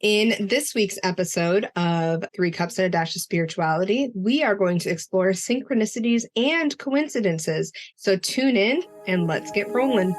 In this week's episode of Three Cups and a Dash of Spirituality, we are going to explore synchronicities and coincidences. So tune in and let's get rolling.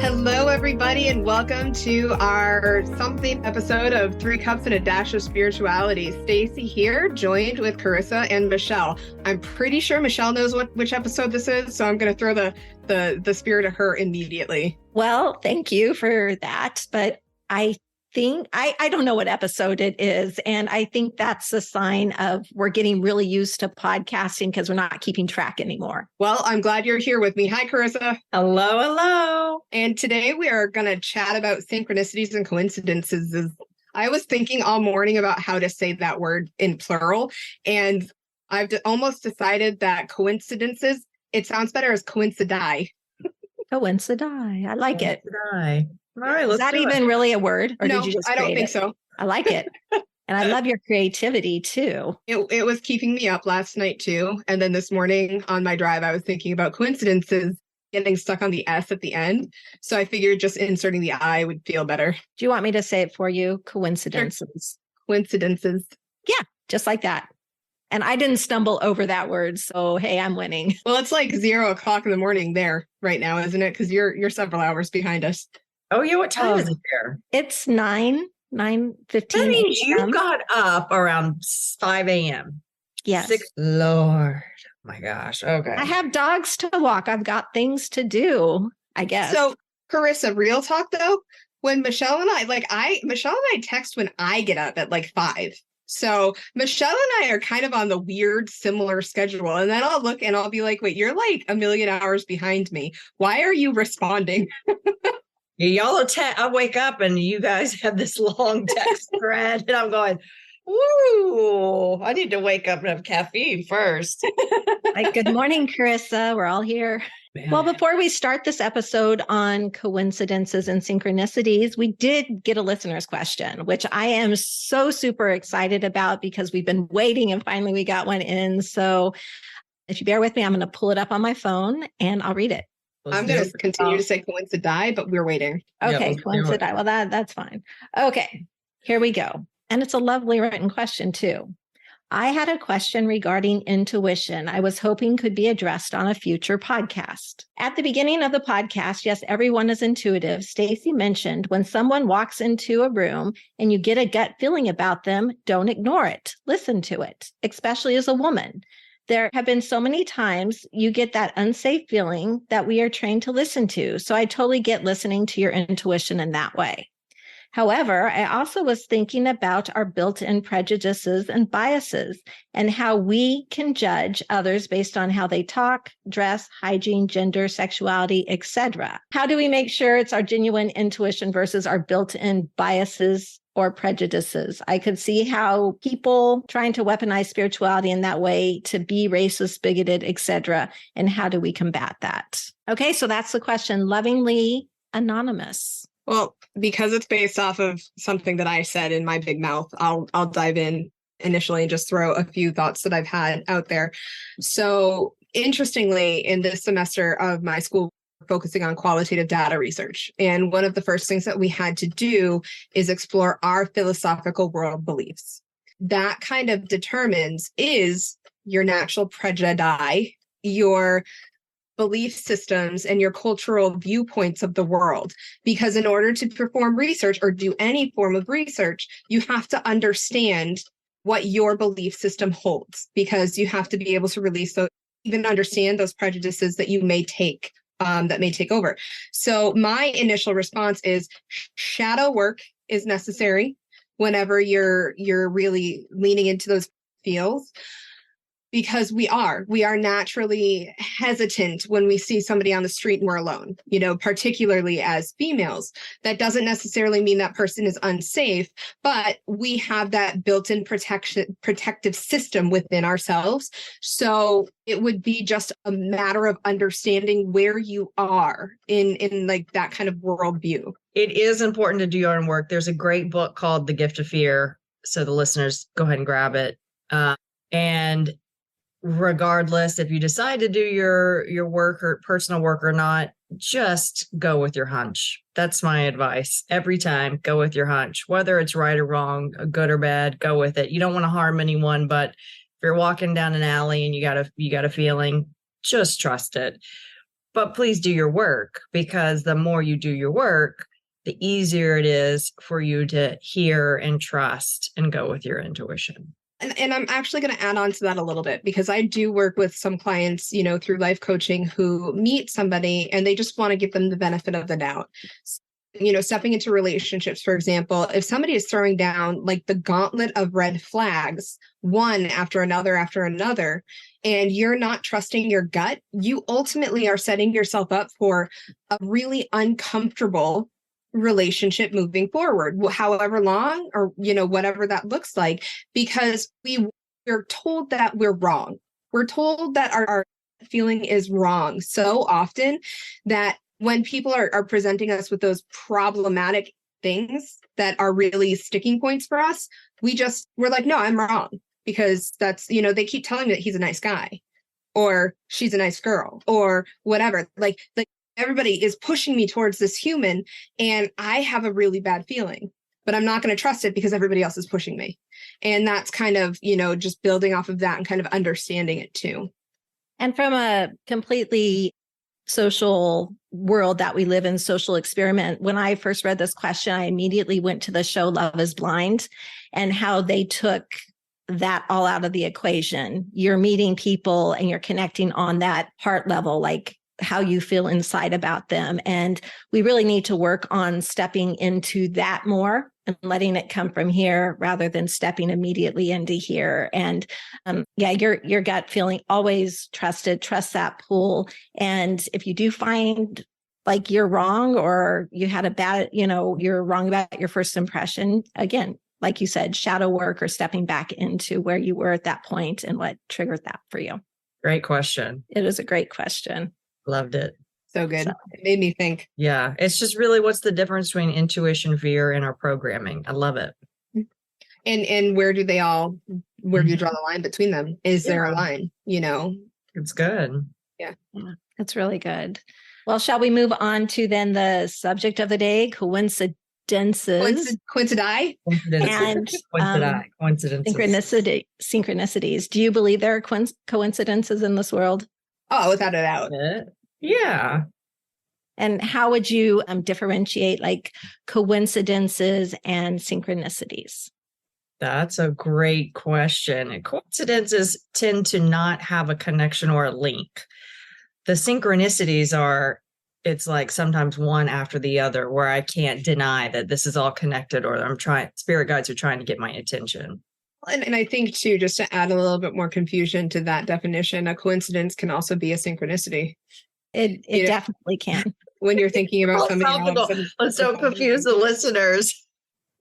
Hello, everybody, and welcome to our something episode of Three Cups and a Dash of Spirituality. Stacy here, joined with Carissa and Michelle. I'm pretty sure Michelle knows which episode this is, so I'm going to throw the spirit at her immediately. Well, thank you for that, but I think I don't know what episode it is. And I think that's a sign of we're getting really used to podcasting because we're not keeping track anymore. Well, I'm glad you're here with me. Hi, Carissa. Hello. And today we are going to chat about synchronicities and coincidences. I was thinking all morning about how to say that word in plural. And I've almost decided that coincidences, it sounds better as coincidi. Coincidi. I like it. All right, Is that even really a word? Or no, did you just I don't think so. I like it. And I love your creativity too. It was keeping me up last night too. And then this morning on my drive, I was thinking about coincidences getting stuck on the S at the end. So I figured just inserting the I would feel better. Do you want me to say it for you? Coincidences. Sure. Coincidences. Yeah, just like that. And I didn't stumble over that word. So, hey, I'm winning. Well, it's like 0 o'clock in the morning there right now, isn't it? Because you're several hours behind us. Oh, yeah. What time is it there? It's 9:15. That means you got up around 5 a.m. Yes. Lord. Oh my gosh. Okay. I have dogs to walk. I've got things to do, I guess. So, Carissa, real talk though, when Michelle and I text when I get up at like 5. So Michelle and I are kind of on the weird, similar schedule. And then I'll look and I'll be like, wait, you're like a million hours behind me. Why are you responding? Y'all I wake up and you guys have this long text thread and I'm going, woo, I need to wake up and have caffeine first. Like, good morning, Carissa. We're all here. Man. Well, before we start this episode on coincidences and synchronicities, we did get a listener's question, which I am so super excited about because we've been waiting and finally we got one in. So if you bear with me, I'm going to pull it up on my phone and I'll read it. I'm going to continue to say coincidi, but we're waiting. Okay, coincidi. Well, that's fine. Okay, here we go. And it's a lovely written question too. I had a question regarding intuition I was hoping could be addressed on a future podcast. At the beginning of the podcast, yes, everyone is intuitive. Stacy mentioned when someone walks into a room and you get a gut feeling about them, don't ignore it. Listen to it, especially as a woman. There have been so many times you get that unsafe feeling that we are trained to listen to. So I totally get listening to your intuition in that way. However, I also was thinking about our built-in prejudices and biases and how we can judge others based on how they talk, dress, hygiene, gender, sexuality, etc. How do we make sure it's our genuine intuition versus our built-in biases or prejudices? I could see how people trying to weaponize spirituality in that way to be racist, bigoted, etc. And how do we combat that? Okay, so that's the question. Lovingly Anonymous. Well, because it's based off of something that I said in my big mouth, I'll dive in initially and just throw a few thoughts that I've had out there. So interestingly, in this semester of my school, focusing on qualitative data research. And one of the first things that we had to do is explore our philosophical world beliefs. That kind of determines is your natural prejudice, your belief systems, and your cultural viewpoints of the world. Because in order to perform research or do any form of research, you have to understand what your belief system holds, because you have to be able to release those, even understand those prejudices that you may take that may take over. So my initial response is shadow work is necessary whenever you're really leaning into those fields, because we are naturally hesitant when we see somebody on the street and we're alone, particularly as females. That doesn't necessarily mean that person is unsafe, but we have that built-in protective system within ourselves. So it would be just a matter of understanding where you are in like that kind of worldview. It is important to do your own work. There's a great book called The Gift of Fear. So the listeners, go ahead and grab it. And regardless if you decide to do your work or personal work or not, just go with your hunch. That's my advice. Every time, go with your hunch, whether it's right or wrong, good or bad, go with it. You don't want to harm anyone, but if you're walking down an alley and you got a feeling, just trust it. But please do your work, because the more you do your work, the easier it is for you to hear and trust and go with your intuition. And I'm actually going to add on to that a little bit, because I do work with some clients, through life coaching, who meet somebody and they just want to give them the benefit of the doubt. Stepping into relationships, for example, if somebody is throwing down like the gauntlet of red flags, one after another, and you're not trusting your gut, you ultimately are setting yourself up for a really uncomfortable relationship moving forward, however long or whatever that looks like, because we're told that we're wrong. We're told that our feeling is wrong so often that when people are presenting us with those problematic things that are really sticking points for us, we're like, no, I'm wrong, because that's, they keep telling me that he's a nice guy or she's a nice girl or whatever. Like everybody is pushing me towards this human, and I have a really bad feeling, but I'm not going to trust it because everybody else is pushing me. And that's kind of, just building off of that and kind of understanding it too. And from a completely social world that we live in, social experiment, when I first read this question, I immediately went to the show Love is Blind and how they took that all out of the equation. You're meeting people and you're connecting on that heart level, like how you feel inside about them. And we really need to work on stepping into that more and letting it come from here rather than stepping immediately into here. And your gut feeling, always trust that pull. And if you do find like you're wrong or you had a bad, you're wrong about your first impression, again, like you said, shadow work or stepping back into where you were at that point and what triggered that for you. Great question. It is a great question. Loved it. So good. It made me think. Yeah. It's just really, what's the difference between intuition, fear, and our programming? I love it. And where do you draw the line between them? Is there a line, It's good. Yeah. It's really good. Well, shall we move on to then the subject of the day, coincidences? Coincidi? And coincidences. Synchronicities. Do you believe there are coincidences in this world? Oh, without a doubt. Yeah. And how would you differentiate like coincidences and synchronicities? That's a great question. Coincidences tend to not have a connection or a link. The synchronicities it's like sometimes one after the other, where I can't deny that this is all connected, or spirit guides are trying to get my attention. And I think too, just to add a little bit more confusion to that definition, a coincidence can also be a synchronicity. It definitely can. When you're thinking about somebody. Let's don't confuse the listeners.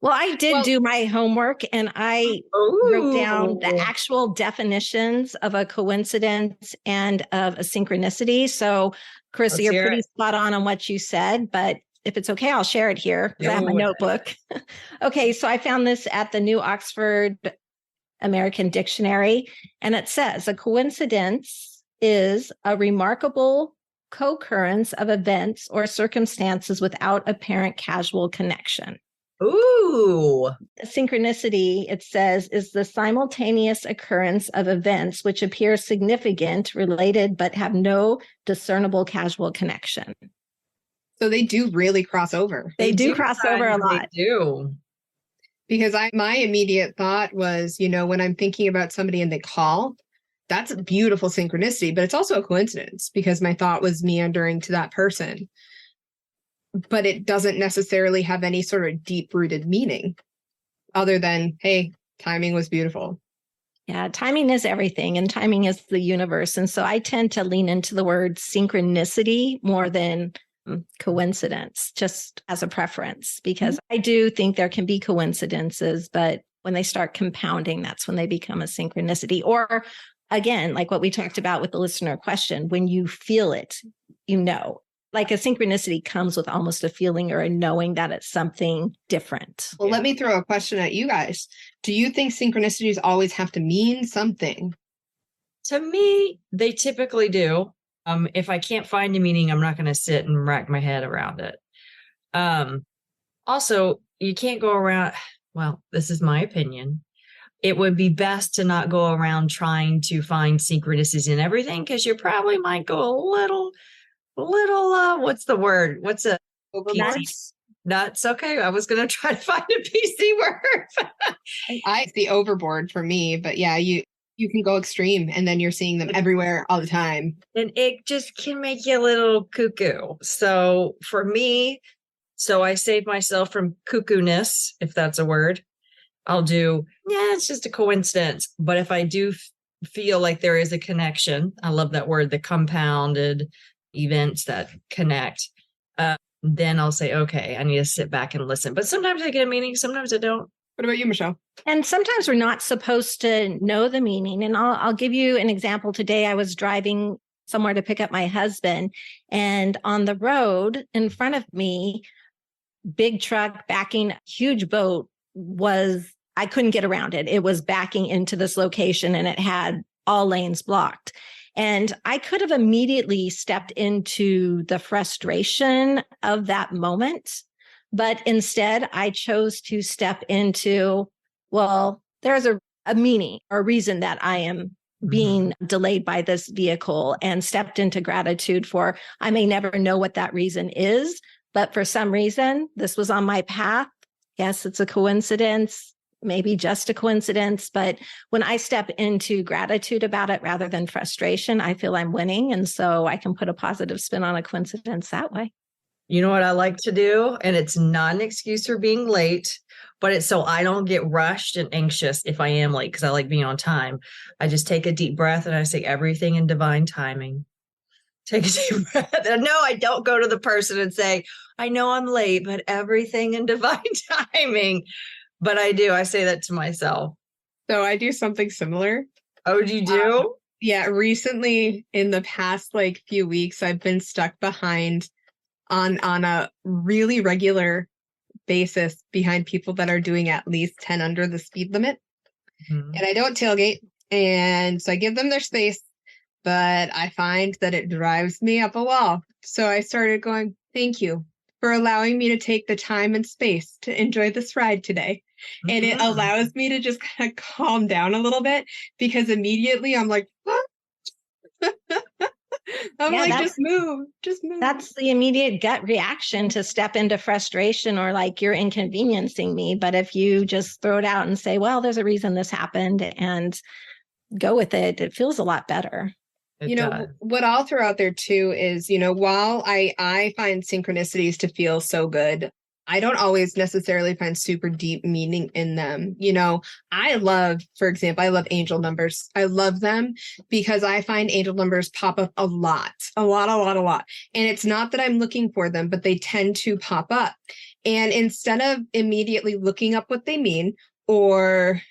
Well, I did do my homework and I wrote down the actual definitions of a coincidence and of a synchronicity. So, Carissa, you're pretty spot on what you said, but if it's okay, I'll share it here because I have my notebook. Okay, so I found this at the New Oxford American Dictionary, and it says a coincidence is a remarkable co-occurrence of events or circumstances without apparent causal connection. Ooh. Synchronicity, it says, is the simultaneous occurrence of events which appear significant, related, but have no discernible causal connection. So they do really cross over. They do cross over a lot. They do. Because my immediate thought was, when I'm thinking about somebody and they call, that's a beautiful synchronicity, but it's also a coincidence because my thought was meandering to that person. But it doesn't necessarily have any sort of deep-rooted meaning other than, hey, timing was beautiful. Yeah, timing is everything, and timing is the universe. And so I tend to lean into the word synchronicity more than coincidence, just as a preference, because I do think there can be coincidences, but when they start compounding, that's when they become a synchronicity. Or again, like what we talked about with the listener question, when you feel it, like a synchronicity comes with almost a feeling or a knowing that it's something different. Well, let me throw a question at you guys. Do you think synchronicities always have to mean something? To me, they typically do. If I can't find a meaning, I'm not going to sit and rack my head around it. Also, you can't go around. Well, this is my opinion. It would be best to not go around trying to find synchronicities in everything, because you probably might go a little, what's the word? What's a Overboard? nuts? Okay. I was going to try to find a PC word. I see overboard for me, but yeah, you can go extreme and then you're seeing them everywhere all the time. And it just can make you a little cuckoo. So for me, I save myself from cuckoo-ness, if that's a word. I'll do, it's just a coincidence. But if I do feel like there is a connection, I love that word, the compounded events that connect, then I'll say, okay, I need to sit back and listen. But sometimes I get a meaning, sometimes I don't. What about you, Michelle? And sometimes we're not supposed to know the meaning. And I'll give you an example. Today, I was driving somewhere to pick up my husband, and on the road in front of me, big truck backing, huge boat I couldn't get around it. It was backing into this location and it had all lanes blocked. And I could have immediately stepped into the frustration of that moment. But instead, I chose to step into, well, there's a meaning or reason that I am being delayed by this vehicle, and stepped into gratitude for, I may never know what that reason is, but for some reason, this was on my path. Yes, it's a coincidence, maybe just a coincidence. But when I step into gratitude about it rather than frustration, I feel I'm winning. And so I can put a positive spin on a coincidence that way. You know what I like to do? And it's not an excuse for being late, but it's so I don't get rushed and anxious if I am late, because I like being on time. I just take a deep breath and I say everything in divine timing. Take a deep breath. And no, I don't go to the person and say, I know I'm late, but everything in divine timing. But I do. I say that to myself. So I do something similar. Oh, do you do? Yeah. Recently, in the past few weeks, I've been stuck behind on a really regular basis behind people that are doing at least 10 under the speed limit. And I don't tailgate. And so I give them their space, but I find that it drives me up a wall. So I started going, thank you for allowing me to take the time and space to enjoy this ride today. And it allows me to just kind of calm down a little bit, because immediately I'm like, what? Just move. That's the immediate gut reaction to step into frustration, or like, you're inconveniencing me. But if you just throw it out and say, well, there's a reason this happened, and go with it, it feels a lot better. What I'll throw out there too is, while I find synchronicities to feel so good, I don't always necessarily find super deep meaning in them. I love angel numbers. I love them because I find angel numbers pop up a lot. And it's not that I'm looking for them, but they tend to pop up. And instead of immediately looking up what they mean, or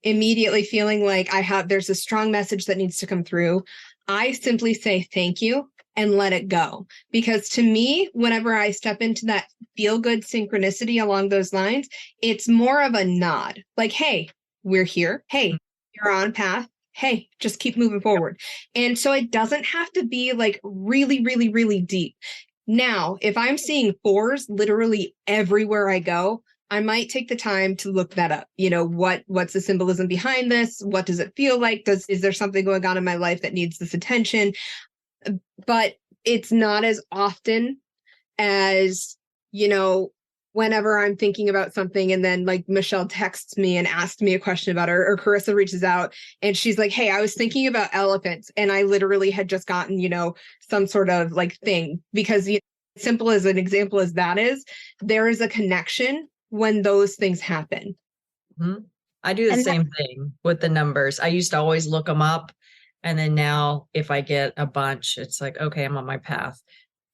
immediately feeling like there's a strong message that needs to come through, I simply say thank you and let it go. Because to me, whenever I step into that feel-good synchronicity along those lines, it's more of a nod. Like, hey, we're here. Hey, you're on path. Hey, just keep moving forward. And so it doesn't have to be really, really, really deep. Now, if I'm seeing 4s literally everywhere I go, I might take the time to look that up. What's the symbolism behind this? What does it feel like? Is there something going on in my life that needs this attention? But it's not as often as, whenever I'm thinking about something and then Michelle texts me and asks me a question about it, or Carissa reaches out and she's like, hey, I was thinking about elephants, and I literally had just gotten, some sort of thing, because simple as an example as that is, there is a connection when those things happen. I do the same thing with the numbers. I used to always look them up. And then now if I get a bunch, it's like, okay, I'm on my path.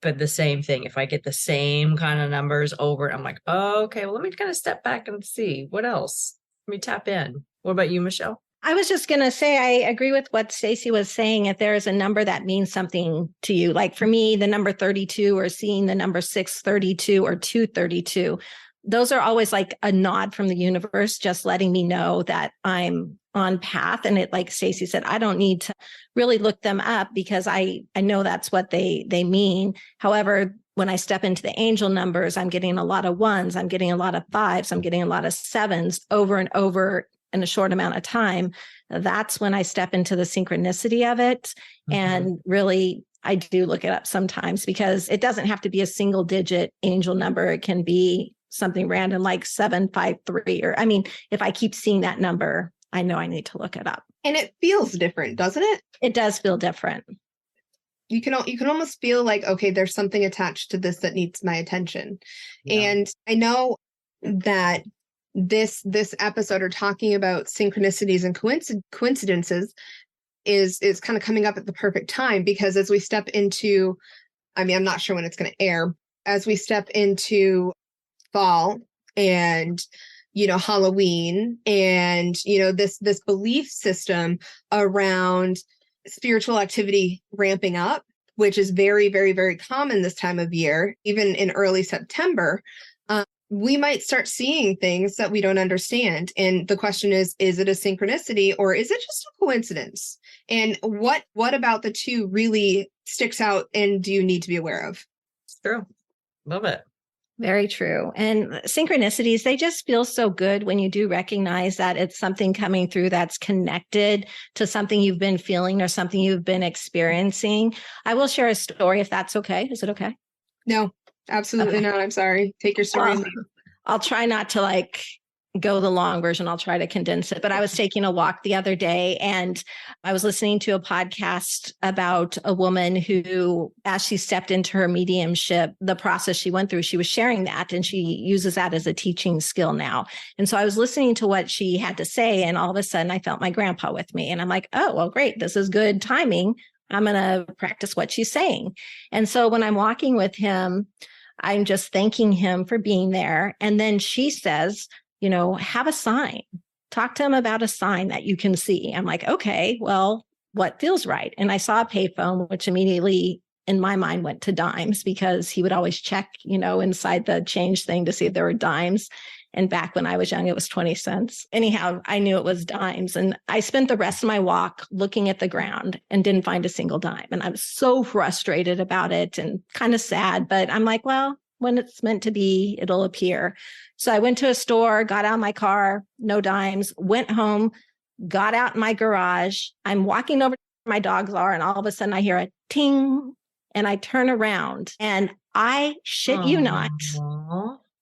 But the same thing, if I get the same kind of numbers over, I'm like, oh, okay, well, let me kind of step back and see what else. Let me tap in. What about you, Michelle? I was just going to say, I agree with what Stacy was saying. If there is a number that means something to you, like for me, the number 32, or seeing the number 632 or 232, those are always like a nod from the universe, just letting me know that I'm on path. And it, like Stacy said, I don't need to really look them up because I know that's what they mean. However, when I step into the angel numbers, I'm getting a lot of ones, I'm getting a lot of fives, I'm getting a lot of sevens over and over in a short amount of time. That's when I step into the synchronicity of it. And really, I do look it up sometimes because it doesn't have to be a single digit angel number. It can be something random like 753, or I mean, if I keep seeing that number, I know I need to look it up. And it feels different, doesn't it? It does feel different. You can almost feel like, okay, there's something attached to this that needs my attention. Yeah. And I know that this episode, or talking about synchronicities and coincidences, is kind of coming up at the perfect time, because as we step into, I mean, I'm not sure when it's going to air, as we step into fall and, you know, Halloween and, you know, this belief system around spiritual activity ramping up, which is very, very, very common this time of year, even in early September, we might start seeing things that we don't understand. And the question is it a synchronicity or is it just a coincidence? And what about the two really sticks out and do you need to be aware of? It's true. Love it. Very true. And synchronicities, they just feel so good when you do recognize that it's something coming through that's connected to something you've been feeling or something you've been experiencing. I will share a story if that's okay. Is it okay? No, absolutely not. I'm sorry. Take your story. I'll try not to go the long version. I'll try to condense it. But I was taking a walk the other day and I was listening to a podcast about a woman who, as she stepped into her mediumship, the process she went through, she was sharing that and she uses that as a teaching skill now. And so I was listening to what she had to say and all of a sudden I felt my grandpa with me and I'm like, oh, well, great. This is good timing. I'm going to practice what she's saying. And so when I'm walking with him, I'm just thanking him for being there. And then she says, you know, have a sign, talk to him about a sign that you can see. I'm like, okay, well, what feels right? And I saw a payphone, which immediately in my mind went to dimes because he would always check, you know, inside the change thing to see if there were dimes. And back when I was young, it was 20 cents. Anyhow, I knew it was dimes. And I spent the rest of my walk looking at the ground and didn't find a single dime. And I was so frustrated about it and kind of sad. But I'm like, well, when it's meant to be, it'll appear. So I went to a store, got out of my car, no dimes, went home, got out in my garage. I'm walking over to where my dogs are. And all of a sudden I hear a ting and I turn around and I shit you not.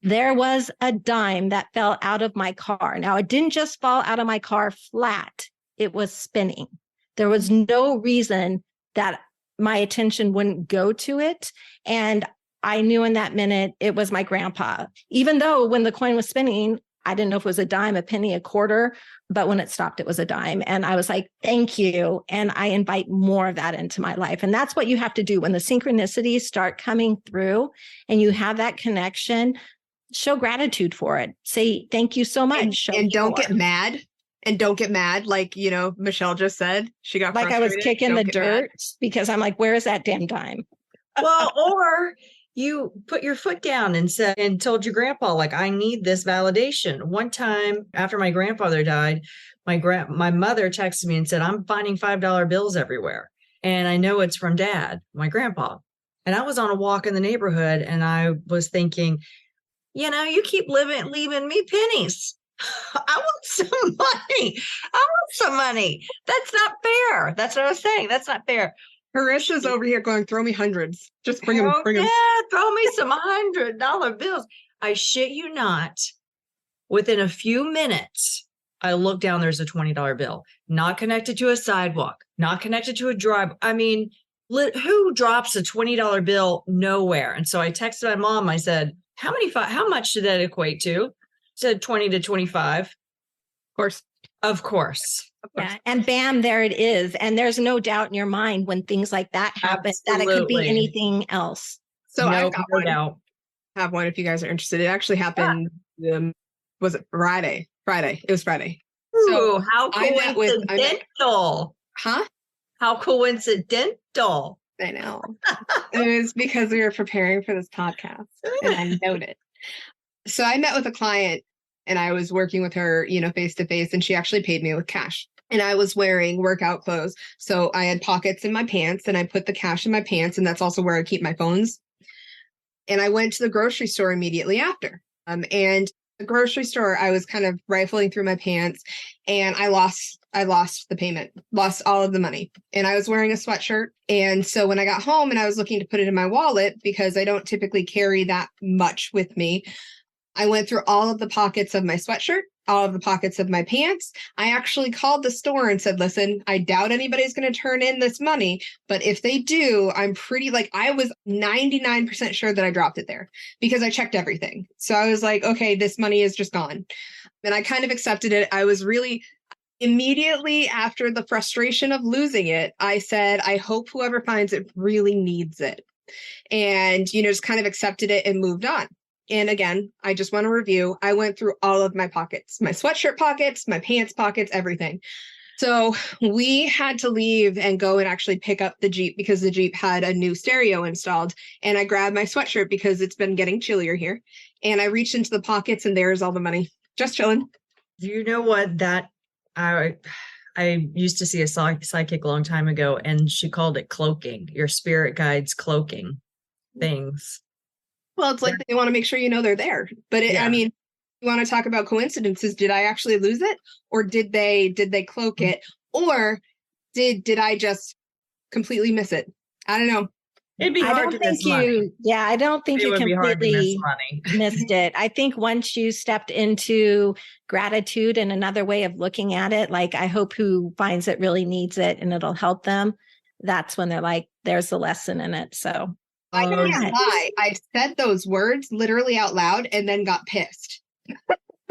There was a dime that fell out of my car. Now, it didn't just fall out of my car flat. It was spinning. There was no reason that my attention wouldn't go to it. And I knew in that minute it was my grandpa, even though when the coin was spinning, I didn't know if it was a dime, a penny, a quarter, but when it stopped, it was a dime. And I was like, thank you. And I invite more of that into my life. And that's what you have to do when the synchronicities start coming through and you have that connection. Show gratitude for it. Say, thank you so much. And don't get mad. And don't get mad. Like, you know, Michelle just said, she got like frustrated. I was kicking the dirt because I'm like, where is that damn dime? Well, or you put your foot down and said, and told your grandpa, like, I need this validation. One time after my grandfather died, my mother texted me and said, I'm finding $5 bills everywhere. And I know it's from Dad, my grandpa. And I was on a walk in the neighborhood and I was thinking, you know, you keep leaving me pennies. I want some money. I want some money. That's not fair. That's what I was saying. That's not fair. Carissa's over here going, throw me hundreds. Just bring them. Yeah, throw me some $100 bills. I shit you not. Within a few minutes, I look down, there's a $20 bill. Not connected to a sidewalk. Not connected to a drive. I mean, who drops a $20 bill nowhere? And so I texted my mom. I said, how much did that equate to? Said 20 to 25. Of course. Yeah. And bam, there it is. And there's no doubt in your mind when things like that happen, that it could be anything else. So I've got one. I have one if you guys are interested. It actually happened. Was it Friday? It was Friday. Ooh, so how coincidental. Huh? How coincidental. I know. It was because we were preparing for this podcast and I noted. So I met with a client and I was working with her, face to face, and she actually paid me with cash. And I was wearing workout clothes. So I had pockets in my pants and I put the cash in my pants. And that's also where I keep my phones. And I went to the grocery store immediately after. And the grocery store, I was kind of rifling through my pants and I lost the payment, lost all of the money. And I was wearing a sweatshirt. And so when I got home and I was looking to put it in my wallet, because I don't typically carry that much with me, I went through all of the pockets of my sweatshirt, all of the pockets of my pants. I actually called the store and said, listen, I doubt anybody's going to turn in this money, but if they do, I was 99% sure that I dropped it there because I checked everything. So I was like, okay, this money is just gone. And I kind of accepted it. I was really immediately after the frustration of losing it, I said, I hope whoever finds it really needs it. And, just kind of accepted it and moved on. And again, I just want to review. I went through all of my pockets, my sweatshirt pockets, my pants pockets, everything. So we had to leave and go and actually pick up the Jeep because the Jeep had a new stereo installed. And I grabbed my sweatshirt because it's been getting chillier here. And I reached into the pockets and there's all the money just chilling. Do you know what I used to see a psychic a long time ago, and she called it cloaking. Your spirit guides cloaking things. Well, it's like they want to make sure they're there. But you want to talk about coincidences. Did I actually lose it? Or did they cloak it? Or did I just completely miss it? I don't know. It'd be hard to miss money. Yeah, I don't think you completely missed it. I think once you stepped into gratitude and another way of looking at it, like I hope who finds it really needs it and it'll help them. That's when they're like, there's a lesson in it. So I can't lie. I said those words literally out loud and then got pissed.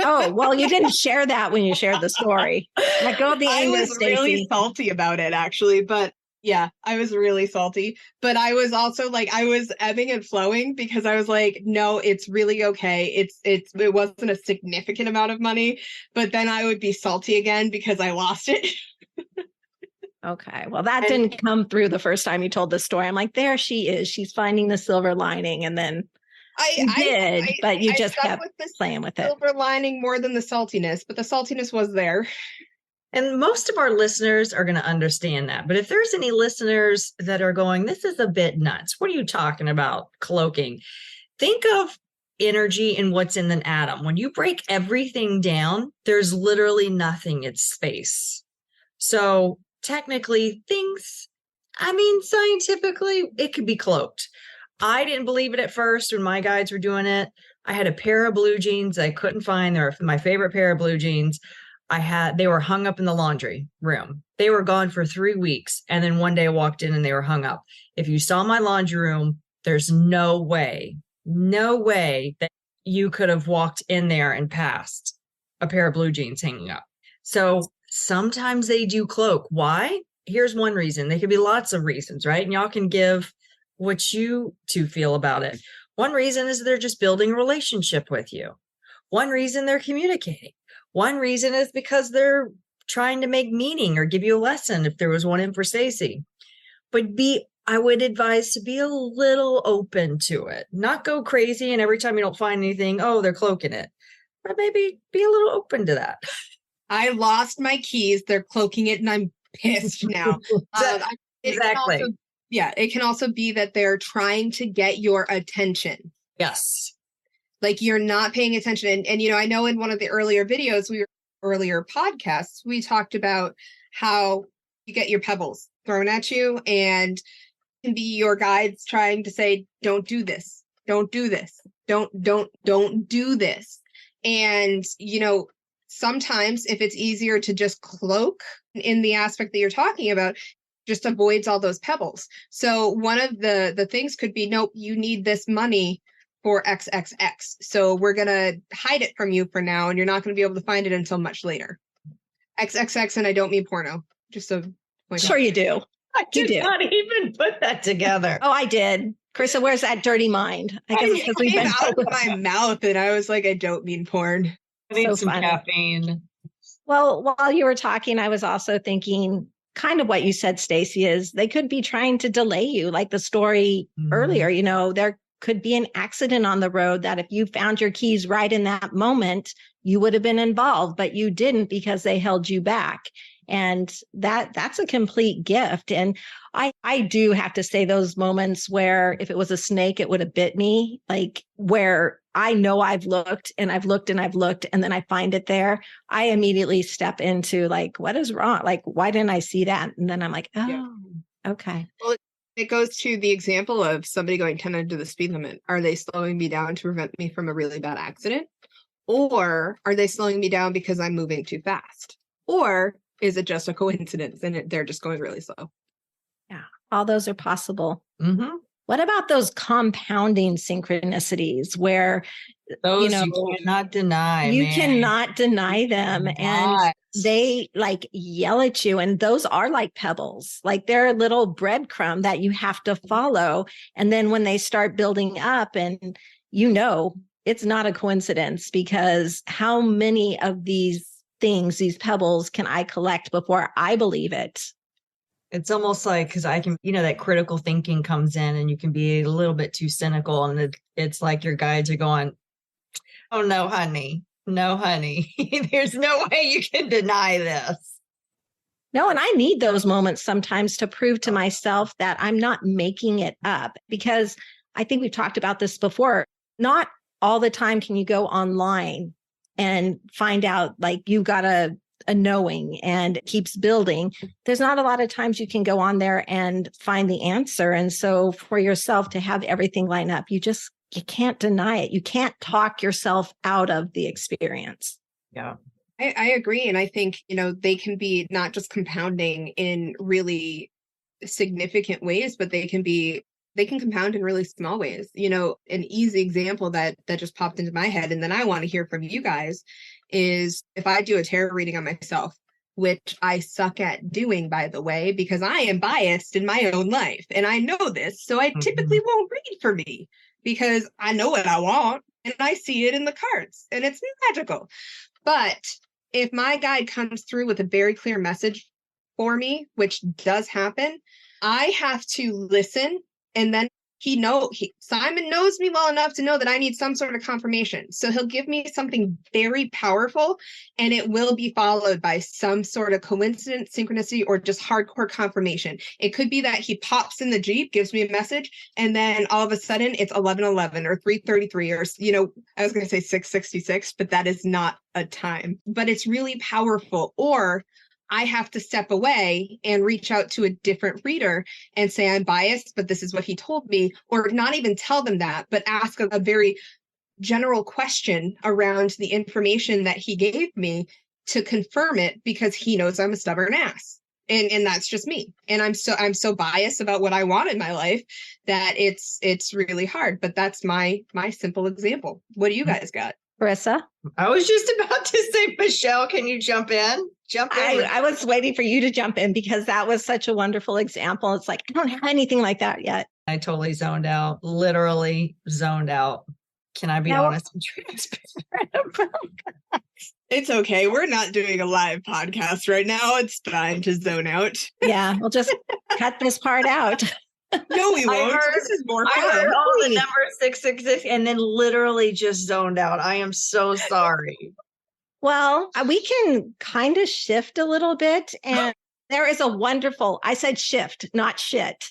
Oh, well, you didn't share that when you shared the story. Like, go the anger, I was really salty about it, actually. But yeah, I was really salty. But I was also I was ebbing and flowing because I was like, no, it's really okay. It wasn't a significant amount of money, but then I would be salty again because I lost it. Okay. Well, that didn't come through the first time you told the story. I'm like, there she is. She's finding the silver lining. And then but you just kept playing with it. Silver lining more than the saltiness, but the saltiness was there. And most of our listeners are going to understand that. But if there's any listeners that are going, this is a bit nuts. What are you talking about? Cloaking. Think of energy and what's in an atom. When you break everything down, there's literally nothing. It's space. So technically scientifically, it could be cloaked. I didn't believe it at first when my guides were doing it. I had a pair of blue jeans I couldn't find. They're my favorite pair of blue jeans. They were hung up in the laundry room. They were gone for 3 weeks. And then one day I walked in and they were hung up. If you saw my laundry room, there's no way that you could have walked in there and passed a pair of blue jeans hanging up. So sometimes they do cloak. Why? Here's one reason. There could be lots of reasons, right? And y'all can give what you two feel about it. One reason is they're just building a relationship with you. One reason they're communicating. One reason is because they're trying to make meaning or give you a lesson, if there was one in for Stacy. But I would advise to be a little open to it. Not go crazy and every time you don't find anything, they're cloaking it. But maybe be a little open to that. I lost my keys. They're cloaking it and I'm pissed now. Exactly. It can also be that they're trying to get your attention. Yes. Like you're not paying attention. And I know in one of the earlier podcasts, we talked about how you get your pebbles thrown at you and it can be your guides trying to say, don't do this. Don't do this. Don't do this. And, sometimes if it's easier to just cloak in the aspect that you're talking about, just avoids all those pebbles. So one of the things could be, nope, you need this money for XXX. So we're going to hide it from you for now, and you're not going to be able to find it until much later. XXX, and I don't mean porno. Just a point. Sure you do. I did not even put that together. Oh, I did. Carissa, where's that dirty mind? I guess it's because we've been out of my mouth, and I was like, I don't mean porn. I need some caffeine. Well, while you were talking, I was also thinking kind of what you said, Stacy, is they could be trying to delay you, like the story earlier. They're could be an accident on the road that if you found your keys right in that moment, you would have been involved, but you didn't because they held you back. And that's a complete gift. And I do have to say those moments where if it was a snake, it would have bit me, like where I know I've looked and I've looked and I've looked and then I find it there. I immediately step into like, what is wrong? Like, why didn't I see that? And then I'm like, oh, okay. Well, it goes to the example of somebody going 10 under the speed limit. Are they slowing me down to prevent me from a really bad accident? Or are they slowing me down because I'm moving too fast? Or is it just a coincidence and they're just going really slow? Yeah, all those are possible. Mm-hmm. What about those compounding synchronicities where Those you cannot deny? You cannot deny them. And they like yell at you. And those are like pebbles, like they're a little breadcrumb that you have to follow. And then when they start building up, and it's not a coincidence, because how many of these things, these pebbles, can I collect before I believe it? It's almost like, because I can, that critical thinking comes in and you can be a little bit too cynical. And it's like your guides are going, oh, no, honey. No, honey. There's no way you can deny this. No, and I need those moments sometimes to prove to myself that I'm not making it up, because I think we've talked about this before. Not all the time can you go online and find out like you got a knowing and it keeps building. There's not a lot of times you can go on there and find the answer. And so for yourself to have everything line up, you can't deny it. You can't talk yourself out of the experience. Yeah. I agree. And I think, they can be not just compounding in really significant ways, but they can compound in really small ways. An easy example that just popped into my head, and then I want to hear from you guys, is if I do a tarot reading on myself, which I suck at doing, by the way, because I am biased in my own life. And I know this, so I typically won't read for me because I know what I want and I see it in the cards and it's magical. But if my guide comes through with a very clear message for me, which does happen, I have to listen. And then Simon knows me well enough to know that I need some sort of confirmation. So he'll give me something very powerful, and it will be followed by some sort of coincidence, synchronicity, or just hardcore confirmation. It could be that he pops in the Jeep, gives me a message, and then all of a sudden it's 11:11 or 3:33 or, I was going to say 6:66, but that is not a time. But it's really powerful. Or I have to step away and reach out to a different reader and say, I'm biased, but this is what he told me, or not even tell them that, but ask a very general question around the information that he gave me to confirm it, because he knows I'm a stubborn ass. And that's just me. And I'm so biased about what I want in my life that it's really hard. But that's my simple example. What do you guys got? Carissa? I was just about to say, Michelle, can you jump in? I was waiting for you to jump in because that was such a wonderful example. It's like, I don't have anything like that yet. I totally zoned out, literally zoned out. Can I be honest and transparent? It's okay. We're not doing a live podcast right now. It's fine to zone out. Yeah, we'll just cut this part out. No, we won't. This is more fun. I heard all the number 666 and then literally just zoned out. I am so sorry. Well, we can kind of shift a little bit. And there is a wonderful, I said shift, not shit.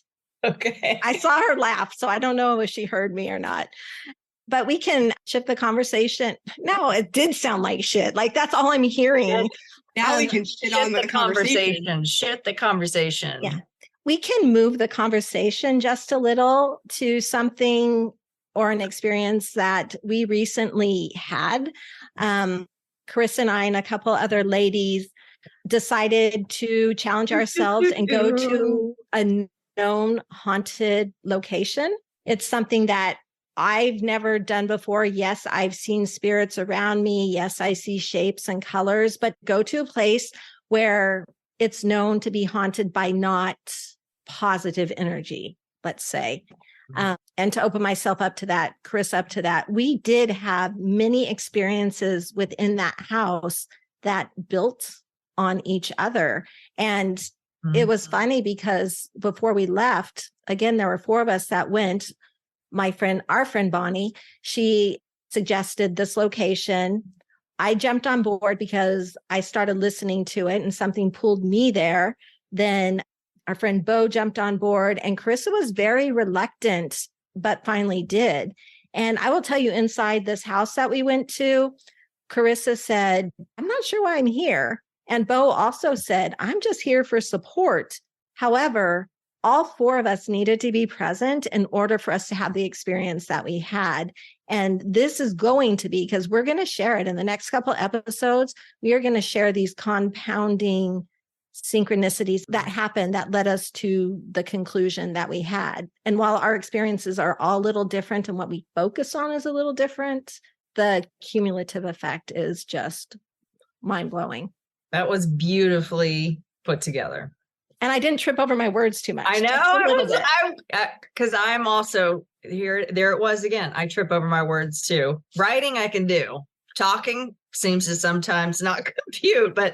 Okay. I saw her laugh, so I don't know if she heard me or not. But we can shift the conversation. No, it did sound like shit. Like that's all I'm hearing. Now we can shit on the conversation. Shit the conversation. Yeah. We can move the conversation just a little to something or an experience that we recently had. Carissa and I and a couple other ladies decided to challenge ourselves and go to a known haunted location. It's something that I've never done before. Yes, I've seen spirits around me. Yes, I see shapes and colors, but go to a place where it's known to be haunted by not positive energy, let's say. And to open myself up to that, Chris up to that, we did have many experiences within that house that built on each other. And it was funny because before we left, again, there were 4 of us that went. our friend Bonnie, she suggested this location. I jumped on board because I started listening to it and something pulled me there. Then our friend Bo jumped on board, and Carissa was very reluctant, but finally did. And I will tell you, inside this house that we went to, Carissa said, I'm not sure why I'm here. And Bo also said, I'm just here for support. However, all four of us needed to be present in order for us to have the experience that we had. And this is going to be, because we're going to share it in the next couple episodes, we are going to share these compounding synchronicities that happened that led us to the conclusion that we had. And while our experiences are all a little different and what we focus on is a little different, the cumulative effect is just mind-blowing. That was beautifully put together. And I didn't trip over my words too much. I know, because I'm also here. There it was again. I trip over my words too. Writing I can do. Talking seems to sometimes not compute, but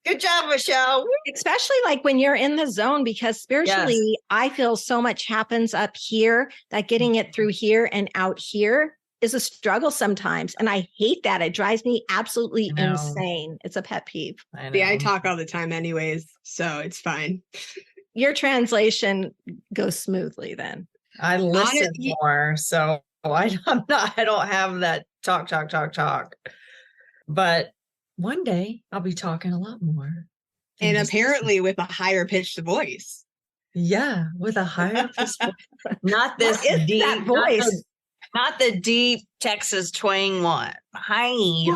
good job, Michelle. Especially like when you're in the zone, because spiritually, yes, I feel so much happens up here that getting it through here and out here is a struggle sometimes. And I hate that. It drives me absolutely insane. It's a pet peeve. I talk all the time anyways, so it's fine. Your translation goes smoothly then. I listen more, so I don't have that talk. But one day I'll be talking a lot more. And apparently with a higher pitched voice. Yeah, with a higher pitched voice. Not this deep voice. Not the deep Texas twang one. Hi.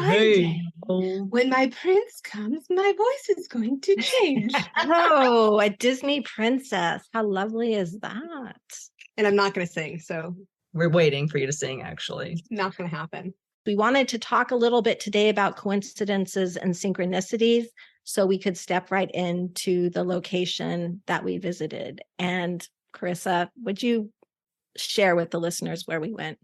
Hey. When my prince comes, my voice is going to change. Oh, a Disney princess. How lovely is that? And I'm not going to sing, so. We're waiting for you to sing, actually. Not going to happen. We wanted to talk a little bit today about coincidences and synchronicities, so we could step right into the location that we visited. And Carissa, would you share with the listeners where we went?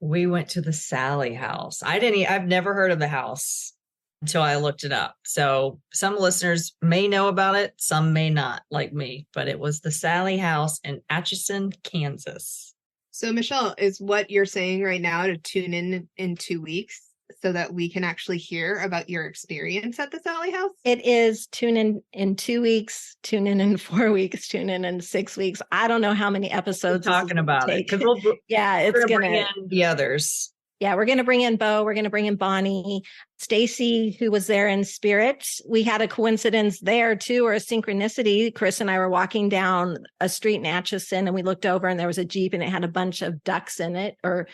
We went to the Sally house. I've never heard of the house until I looked it up. So some listeners may know about it, some may not, like me, but it was the Sally house in Atchison, Kansas. So Michelle, is what you're saying right now to tune in 2 weeks so that we can actually hear about your experience at the Sally house? It is tune in 2 weeks, tune in 4 weeks, tune in 6 weeks. I don't know how many episodes we're talking about it. It's going to bring in the others. Yeah, we're going to bring in Bo. We're going to bring in Bonnie, Stacy, who was there in spirit. We had a coincidence there too, or a synchronicity. Chris and I were walking down a street in Atchison, and we looked over and there was a Jeep and it had a bunch of ducks in it, or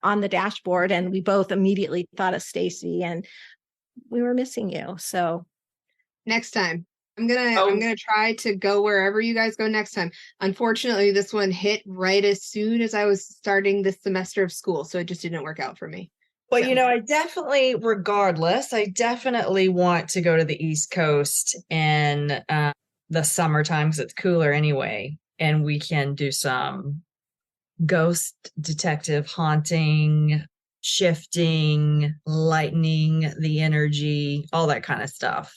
on the dashboard, and we both immediately thought of Stacy, and we were missing you. So next time I'm gonna try to go wherever you guys go next time. Unfortunately, this one hit right as soon as I was starting this semester of school, so it just didn't work out for me. Well, I definitely want to go to the East Coast in the summertime because it's cooler anyway, and we can do some ghost detective haunting, shifting, lightening the energy, all that kind of stuff.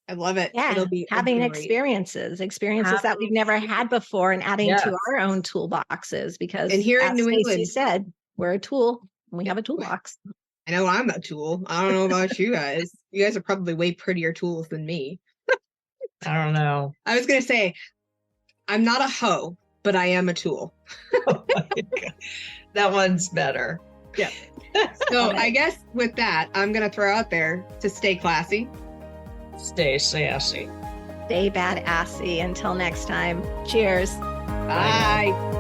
I love it. Yeah, it'll be having experiences that we've never had before, and adding to our own toolboxes, because and here in New Stacy England said, we're a tool and we have a toolbox. I know I'm a tool. I don't know about you guys. You guys are probably way prettier tools than me. I don't know. I was going to say, I'm not a hoe, but I am a tool. Oh my God. That one's better. Yeah. So I guess with that, I'm going to throw out there to stay classy. Stay sassy. Stay badassy. Until next time. Cheers. Bye.